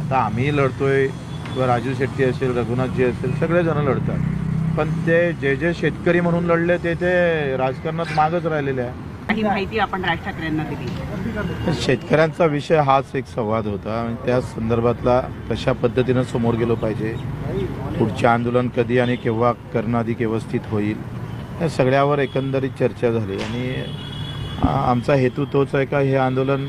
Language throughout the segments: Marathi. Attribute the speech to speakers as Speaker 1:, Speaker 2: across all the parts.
Speaker 1: आता आम्ही लढतोय किंवा राजू शेट्टी असेल, रघुनाथजी असेल, सगळेजण लढतात. पण ते जे शेतकरी म्हणून लढले ते राजकारणात मागच राहिलेले आहे.
Speaker 2: काही माहिती आपण राज ठाकरेंना दिली.
Speaker 1: शेतकऱ्यांचा विषय हाच एक संवाद होता आणि त्या संदर्भातला कशा पद्धतीनं समोर गेलो पाहिजे, पुढचे आंदोलन कधी आणि केव्हा करणं अधिक व्यवस्थित होईल, या सगळ्यावर एकंदरीत चर्चा झाली. आणि आमचा हेतू तोच आहे का हे आंदोलन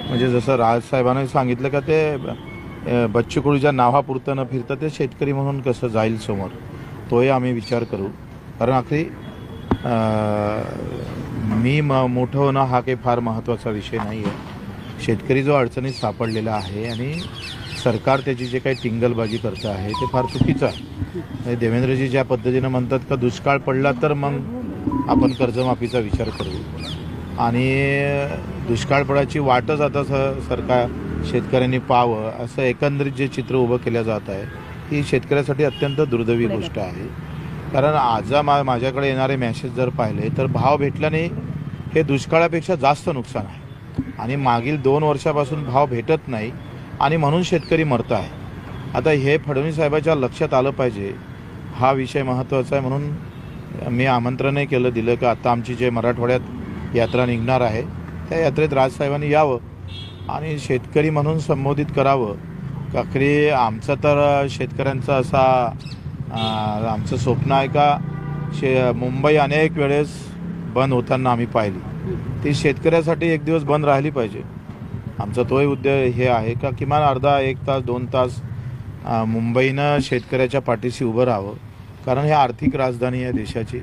Speaker 1: म्हणजे जसं राजसाहेबांनी सांगितलं का ते बच्चू कडूच्या नावापुरतं न फिरतं ते शेतकरी म्हणून कसं जाईल समोर, तोही आम्ही विचार करू. कारण आखरी मी मोठं होणं हा काही फार महत्त्वाचा विषय नाही आहे. शेतकरी जो अडचणीत सापडलेला आहे आणि सरकार त्याची जे काही टिंगलबाजी करतं आहे ते फार चुकीचं आहे. देवेंद्रजी ज्या पद्धतीनं म्हणतात का दुष्काळ पडला तर मग आपण कर्जमाफीचा विचार करू आणि दुष्काळ पडायची वाटच आता सरकार शेतकऱ्यांनी पाहावं असं एकंदरीत जे चित्र उभं केलं जात आहे ही शेतकऱ्यासाठी अत्यंत दुर्दैवी गोष्ट आहे. कारण आज माझ्याकडे येणारे मॅसेज जर पाहिले तर भाव भेटल्याने हे दुष्काळापेक्षा जास्त नुकसान आहे आणि मागील 2 वर्षापासून भाव भेटत नाही आणि म्हणून शेतकरी मरत आहे. आता हे फडणवीस साहेबाच्या लक्षात आलं पाहिजे, हा विषय महत्त्वाचा आहे. म्हणून मी आमंत्रणही दिलं की आता आमची जे मराठवाड्यात यात्रा निघणार आहे त्या यात्रेत राजसाहेबांनी यावं आणि शेतकरी म्हणून संबोधित करावं. अखेरी आमचं तर शेतकऱ्यांचं असा आमचं स्वप्न आहे का मुंबई अनेक वेळेस बंद होताना आम्ही पाहिली, ती शेतकऱ्यासाठी एक दिवस बंद राहिली पाहिजे. आमचा तोही उद्देश हे आहे का किमान अर्धा 1 तास 2 तास मुंबईनं शेतकऱ्याच्या पाठीशी उभं राहावं. कारण ही आर्थिक राजधानी आहे देशाची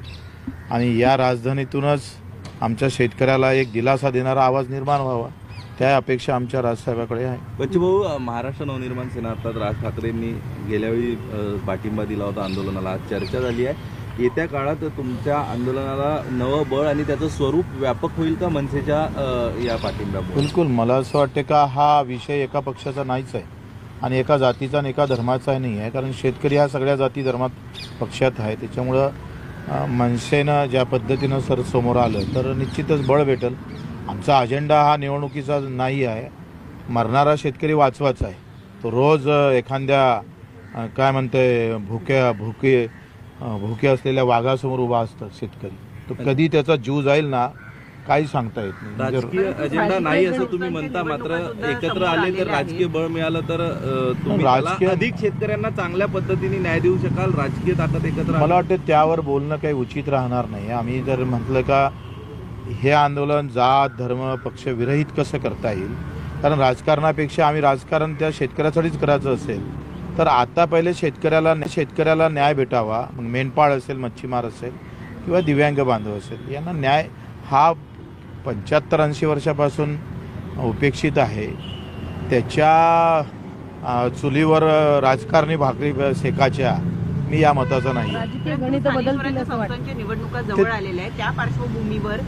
Speaker 1: आणि या राजधानीतूनच आमच्या शेतकऱ्याला एक दिलासा देणारा आवाज निर्माण व्हावा, त्या अपेक्षा आमच्या राजसाहेबाकडे आहे.
Speaker 3: बच्चूभाऊ, महाराष्ट्र नवनिर्माण सेना अर्थात राज ठाकरेंनी गेल्यावेळी पाठिंबा दिला होता आंदोलनाला, आज चर्चा झाली आहे. येत्या काळात तुमच्या आंदोलनाला नवं बळ आणि त्याचं स्वरूप व्यापक होईल का मनसेच्या या पाठिंब्यामुळे?
Speaker 1: बिलकुल. मला असं वाटतं का हा विषय एका पक्षाचा नाहीच आहे आणि एका जातीचा आणि एका धर्माचाही नाही आहे. कारण शेतकरी हा सगळ्या जाती धर्मात पक्षात आहे. त्याच्यामुळं मनसेनं ज्या पद्धतीनं समोर आलं तर निश्चितच बळ भेटेल. आमचा अजेंडा हा निवडणुकीचा नाही आहे. मरणारा शेतकरी वाचवायचा आहे. तो रोज एखाद्या काय म्हणते भुके असलेल्या वाघासमोर उभा असतात शेतकरी. तो कधी त्याचा जीव जाईल ना काही सांगता येत नाही.
Speaker 3: राजकीय अजेंडा नाही असं तुम्ही म्हणता, मात्र एकत्र आले तर राजकीय बळ मिळालं तर तुम्ही
Speaker 1: राजकीय
Speaker 3: अधिक शेतकऱ्यांना चांगल्या पद्धतीने न्याय देऊ शकाल. राजकीय ताकद एकत्र
Speaker 1: मला वाटतं त्यावर बोलणं काही उचित राहणार नाही. आम्ही जर म्हटलं का हे आंदोलन जात धर्म पक्ष विरहित कसं करता येईल, कारण राजकारणापेक्षा आम्ही राजकारण त्या शेतकऱ्यासाठीच करायचं असेल तर आता पहिले शेतकऱ्याला न्याय भेटावा. मग मेंढपाळ असेल, मच्छीमार असेल किंवा दिव्यांग बांधव असेल, यांना न्याय हा 75-80 वर्षापासून उपेक्षित आहे. त्याच्या चुलीवर राजकारणी भाकरी शेकाच्या मी या मताचा नाही.
Speaker 2: संस्थांच्या निवडणुका जवळ आलेल्या आहेत, त्या पार्श्वभूमीवर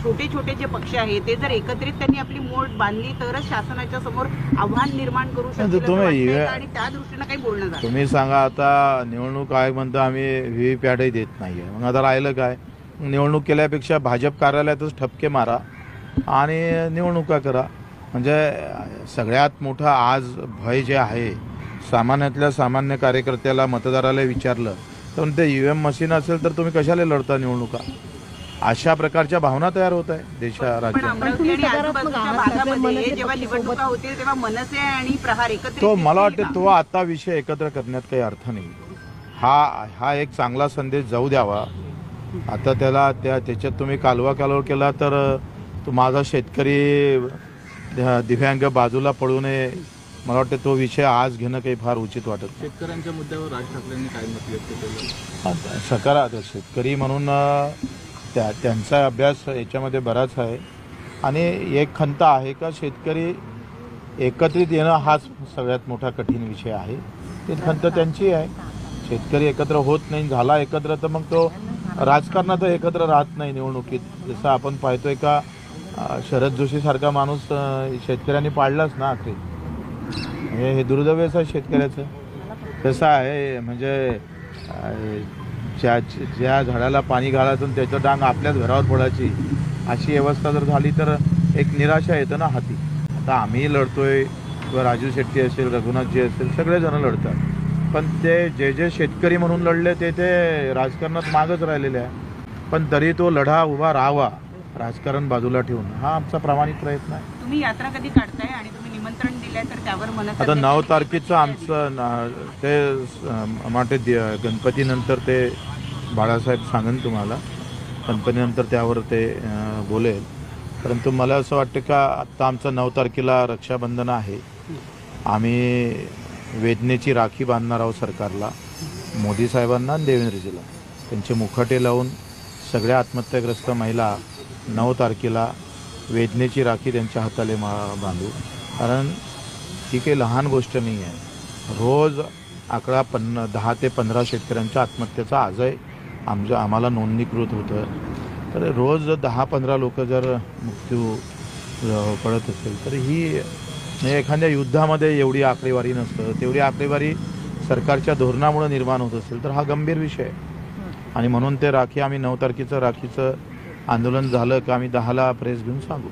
Speaker 2: छोटे छोटे जे पक्ष आहेत ते जर एकत्रित त्यांनी आपली मोठ बांधली तरच शासनाच्या समोर आव्हान निर्माण करू शकतो आणि त्या दृष्टीनं काही बोलणं झालं.
Speaker 1: तुम्ही सांगा, आता निवडणूक आयोग म्हणतो आम्ही व्हीव्हीपॅटही देत नाहीये, मग आता राहिलं काय? निवडणूक केल्यापेक्षा भाजप कार्यालयातच ठपके मारा आणि निवडणुका करा. म्हणजे सगळ्यात मोठं आज भय जे आहे, सामान्यातल्या सामान्य कार्यकर्त्याला मतदाराला विचारलं तर ते EVM मशीन असेल तर तुम्ही कशाला लढता निवडणुका, अशा प्रकारच्या भावना तयार होत आहे देशा राज्यात. तो मला वाटतं तो आता विषय एकत्र करण्यात काही अर्थ नाही. हा एक चांगला संदेश जाऊ द्यावा. आता त्याच्यात तुम्ही कालवा केला तर तो माझा शेतकरी दिव्यांग बाजूला पडू नये, मला वाटतं तो विषय आज घेणं काही फार उचित वाटत.
Speaker 4: शेतकऱ्यांच्या मुद्द्यावर राज ठाकरेंनी काय मत व्यक्त केलं?
Speaker 1: सकारात्मक शेतकरी म्हणून त्यांचा अभ्यास याच्यामध्ये बराच आहे आणि एक खंत आहे का शेतकरी एकत्रित येणं हाच सगळ्यात मोठा कठीण विषय आहे. ती खंत त्यांची आहे. शेतकरी एकत्र होत नाही, झाला एकत्र तर मग तो राजकारणात एकत्र राहत नाही निवडणुकीत. जसं आपण पाहतोय का शरद जोशीसारखा माणूस शेतकऱ्यांनी पाडलाच ना आखरी. हे दुर्दैवच आहे शेतकऱ्याचं. कसं आहे म्हणजे ज्या झाडाला पाणी घालायचं त्याचं डांग आपल्याच घरावर पडायची अशी व्यवस्था जर झाली तर एक निराशा येतं ना हाती. आता आम्ही लढतोय किंवा राजू शेट्टी असेल, रघुनाथजी असेल, सगळेजण लढतात. पण ते जे शेतकरी म्हणून लढले ते राजकारणात मागच राहिलेले आहे. पण तरी तो लढा उभा राहावा, राजकारण बाजूला ठेवून, हा आमचा प्रामाणिक प्रयत्न आहे.
Speaker 2: तुम्ही यात्रा कधी काढताय आणि तुम्ही निमंत्रण दिलंय तर त्यावर मनसे
Speaker 1: आता 9 तारखेचं आमचं ते गणपतीनंतर ते बाळासाहेब सांगेन तुम्हाला, गणपतीनंतर त्यावर ते बोलेल. परंतु मला असं वाटतं का आत्ता आमचं 9 तारखेला रक्षाबंधन आहे. आम्ही वेदनेची राखी बांधणार आहोत सरकारला, मोदी साहेबांना आणि देवेंद्रजीला. त्यांचे मुखटे लावून सगळ्या आत्महत्याग्रस्त महिला 9 तारखेला वेदनेची राखी त्यांच्या हाताले बांधू. कारण ही काही लहान गोष्ट नाही आहे. रोज आकडा 10 ते 15 शेतकऱ्यांच्या आत्महत्येचा आजही आम्हाला नोंदणीकृत होतं. तर रोज 10-15 लोक जर मृत्यू पडत असेल तर ही म्हणजे एखाद्या युद्धामध्ये एवढी आकडेवारी नसतं. तेवढी आकडेवारी सरकारच्या धोरणामुळे निर्माण होत असेल तर हा गंभीर विषय आहे. आणि म्हणून ते राखी आम्ही 9 तारखेचं राखीचं आंदोलन झालं की आम्ही 10ला प्रेस घेऊन सांगू.